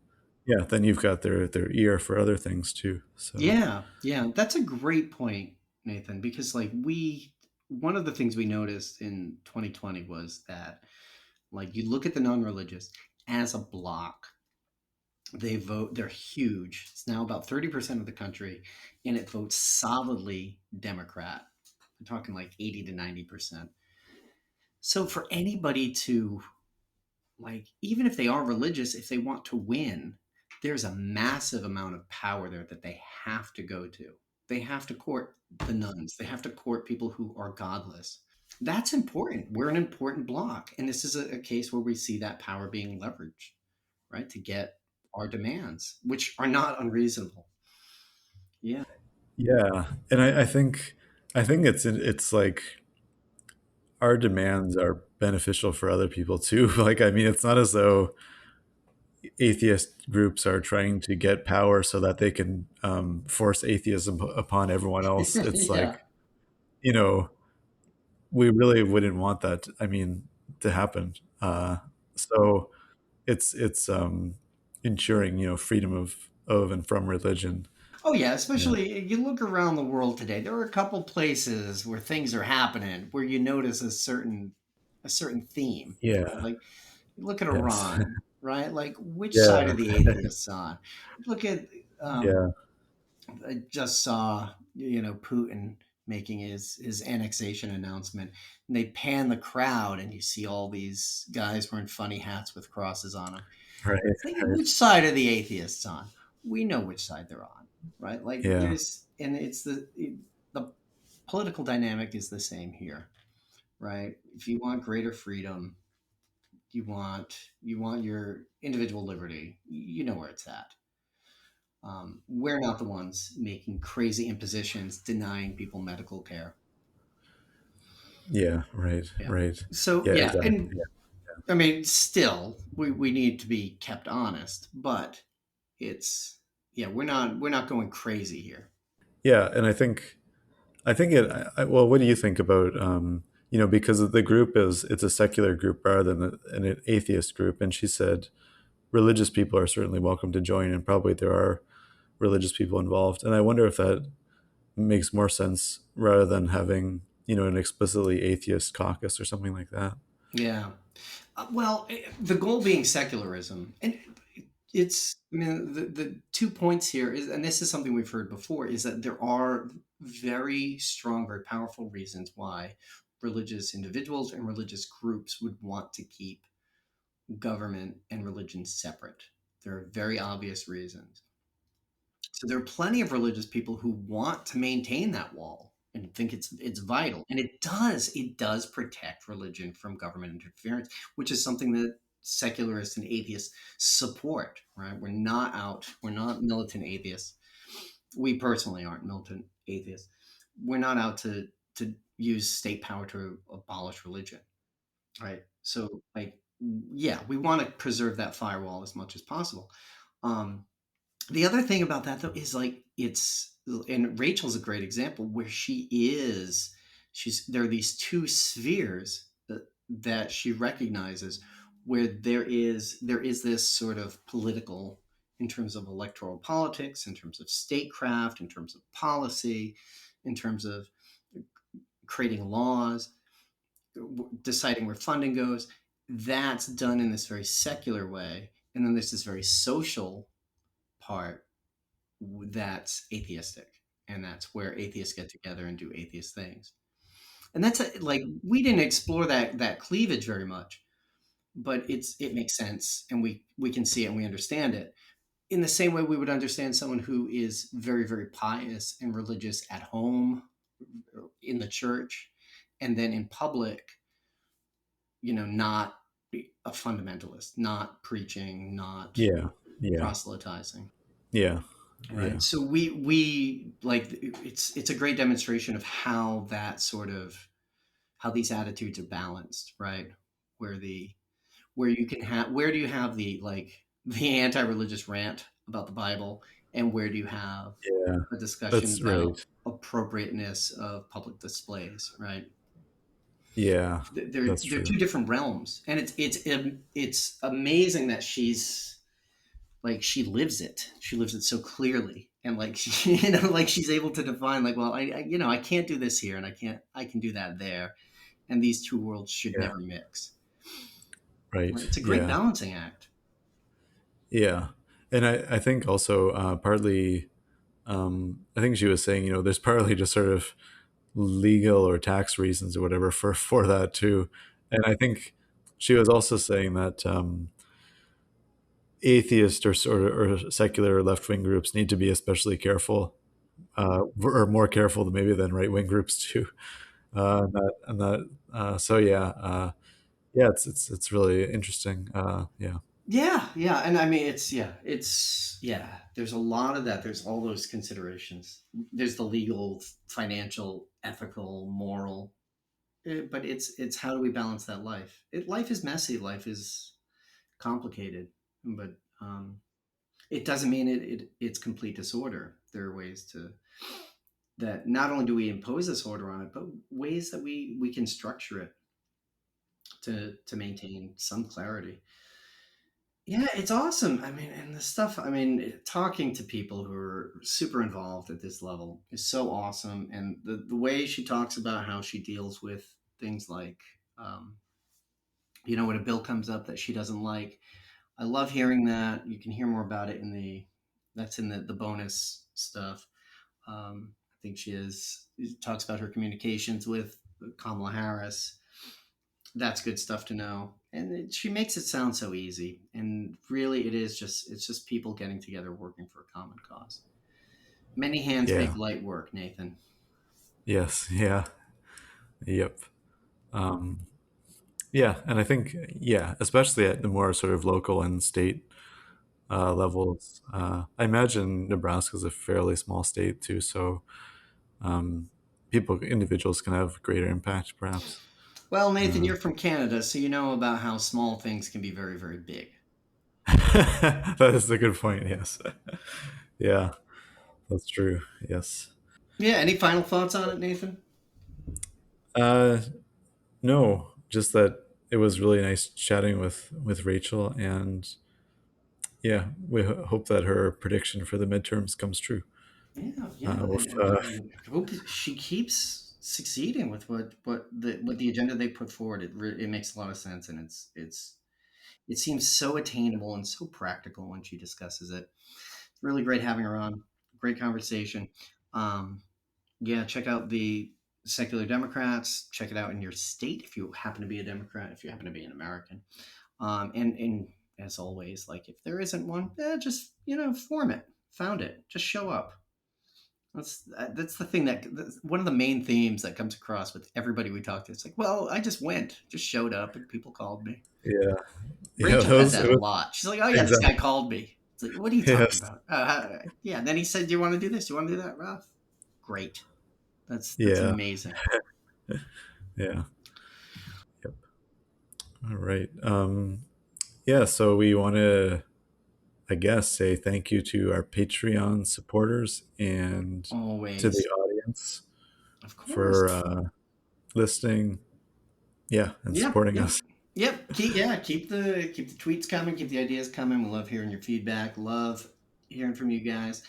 yeah, then you've got their ear for other things too. So Yeah, yeah, that's a great point, Nathan, because like we one of the things we noticed in 2020 was that, like, you look at the non-religious as a block, they're huge. It's now about 30% of the country, and it votes solidly Democrat. I'm talking like 80 to 90%. So for anybody to, like, even if they are religious, if they want to win, there's a massive amount of power there that they have to go to. They have to court the nuns, they have to court people who are godless. That's important. We're an important block. And this is a case where we see that power being leveraged, right, to get our demands, which are not unreasonable. Yeah. yeah, and I think it's like our demands are beneficial for other people too. Like, I mean, it's not as though atheist groups are trying to get power so that they can force atheism upon everyone else. It's Yeah. like, you know, we really wouldn't want that. I mean, to happen. So it's ensuring, freedom of and from religion. Oh yeah, Yeah, especially you look around the world today. There are a couple places where things are happening where you notice a certain theme. Right? yeah, Like, you look at yes, Iran, right? Like, which side yeah, are the atheists on? Look at um, yeah, I just saw, Putin making his annexation announcement, and they pan the crowd, and you see all these guys wearing funny hats with crosses on them. right, Like, right, which side are the atheists on? We know which side they're on, right? Like, yeah, it's the political dynamic is the same here, right? If you want greater freedom, you want your individual liberty, you know where it's at. We're not the ones making crazy impositions denying people medical care. yeah, right, Yeah. right, So yeah, yeah, exactly, and I mean, still, we need to be kept honest, but it's yeah, we're not going crazy here. yeah. And I think well, what do you think about, because the group it's a secular group rather than an atheist group, and she said religious people are certainly welcome to join, and probably there are religious people involved. And I wonder if that makes more sense rather than having, an explicitly atheist caucus or something like that. Yeah. Well, the goal being secularism, and I mean, the 2 points here is, and this is something we've heard before, is that there are very strong, very powerful reasons why religious individuals and religious groups would want to keep government and religion separate. There are very obvious reasons. So there are plenty of religious people who want to maintain that wall and think it's vital, and it does protect religion from government interference, which is something that secularists and atheists support. Right? We're not militant atheists. We personally aren't militant atheists. We're not out to use state power to abolish religion. Right? So, like, yeah, we want to preserve that firewall as much as possible. Um, the other thing about that, though, is like and Rachel's a great example where she's there are these two spheres that she recognizes where there is this sort of political in terms of electoral politics, in terms of statecraft, in terms of policy, in terms of creating laws, deciding where funding goes. That's done in this very secular way. And then there's this very social part that's atheistic. And that's where atheists get together and do atheist things. And that's like, we didn't explore that cleavage very much, but it makes sense, and we can see it and we understand it in the same way we would understand someone who is very, very pious and religious at home in the church, and then in public, not a fundamentalist, not preaching, not proselytizing. Yeah. Right. Yeah. So we like, it's a great demonstration of how these attitudes are balanced, right? Where do you have the anti-religious rant about the Bible, and where do you have a discussion That's about right. appropriateness of public displays, right? Yeah, They're that's true. two different realms, and it's amazing that she lives it. She lives it so clearly, and she's able to define I can't do this here, and I can do that there, and these two worlds should never mix. Right. It's a great balancing act. Yeah. And I think also partly, I think she was saying, there's partly just sort of legal or tax reasons or whatever for that too. And I think she was also saying that atheist or secular left-wing groups need to be especially careful, or more careful than right-wing groups too. It's really interesting. Yeah. And I mean, there's a lot of that. There's all those considerations. There's the legal, financial, ethical, moral, but it's how do we balance that life? Life is messy. Life is complicated, but it doesn't mean it's complete disorder. There are ways that not only do we impose this order on it, but ways that we can structure it to maintain some clarity. Yeah, it's awesome. I mean, and the stuff, talking to people who are super involved at this level is so awesome. And the way she talks about how she deals with things like, when a bill comes up that she doesn't like, I love hearing that. You can hear more about it that's in the bonus stuff. I think she talks about her communications with Kamala Harris. That's good stuff to know. And she makes it sound so easy. And really it's just people getting together, working for a common cause. Many hands make light work, Nathan. Yes. Yeah. Yep. And I think, especially at the more sort of local and state levels. I imagine Nebraska is a fairly small state too, so individuals can have greater impact, perhaps. Well, Nathan, you're from Canada, so you know about how small things can be very, very big. That is a good point. Yes. Yeah, that's true. Yes. Yeah. Any final thoughts on it, Nathan? No, just that it was really nice chatting with Rachel, and we hope that her prediction for the midterms comes true. Yeah. I hope she keeps succeeding with what the agenda they put forward. It makes a lot of sense, and it seems so attainable and so practical when she discusses it. It's really great having her on. Great conversation. Check out the Secular Democrats. Check it out in your state if you happen to be a Democrat, if you happen to be an American. And as always, like if there isn't one, just form it, found it, just show up. That's the thing one of the main themes that comes across with everybody we talk to. It's like, well, I just showed up, and people called me. Yeah. Rachel has that a lot. She's like, oh yeah, exactly. This guy called me. It's like, what are you talking about? And then he said, do you want to do this? Do you want to do that, Ralph? Great. That's amazing. Yeah. Yep. All right. So we want to, I guess, say thank you to our Patreon supporters and always to the audience, of course, for listening, and supporting us. Yep. Keep the tweets coming. Keep the ideas coming. We love hearing your feedback. Love hearing from you guys.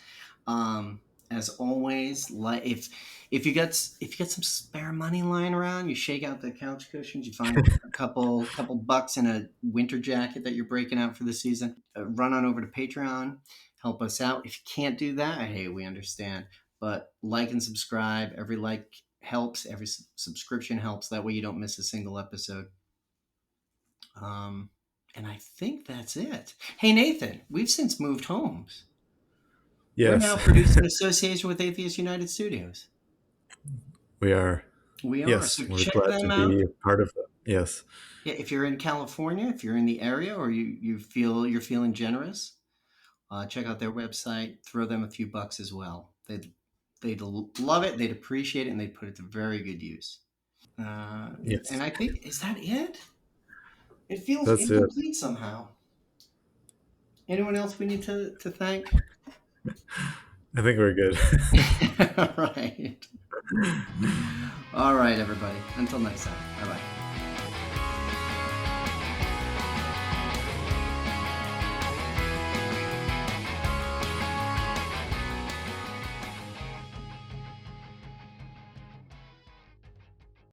As always, like if you got some spare money lying around, you shake out the couch cushions, you find a couple bucks in a winter jacket that you're breaking out for the season. Run on over to Patreon, help us out. If you can't do that, hey, we understand. But like and subscribe. Every like helps. Every subscription helps. That way you don't miss a single episode. And I think that's it. Hey, Nathan, we've since moved homes. We're now Yes. produced in association with Atheist United Studios. We are. We are. Yes, So we're check glad them to out. be a part of that. Yes. Yeah, if you're in California, if you're in the area, or you feel you're feeling generous, check out their website. Throw them a few bucks as well. They'd love it. They'd appreciate it, and they'd put it to very good use. Yes. And I think, is that it? It feels That's it. incomplete somehow. Anyone else we need to thank? I think we're good. Right. All right, everybody. Until next time. Bye-bye.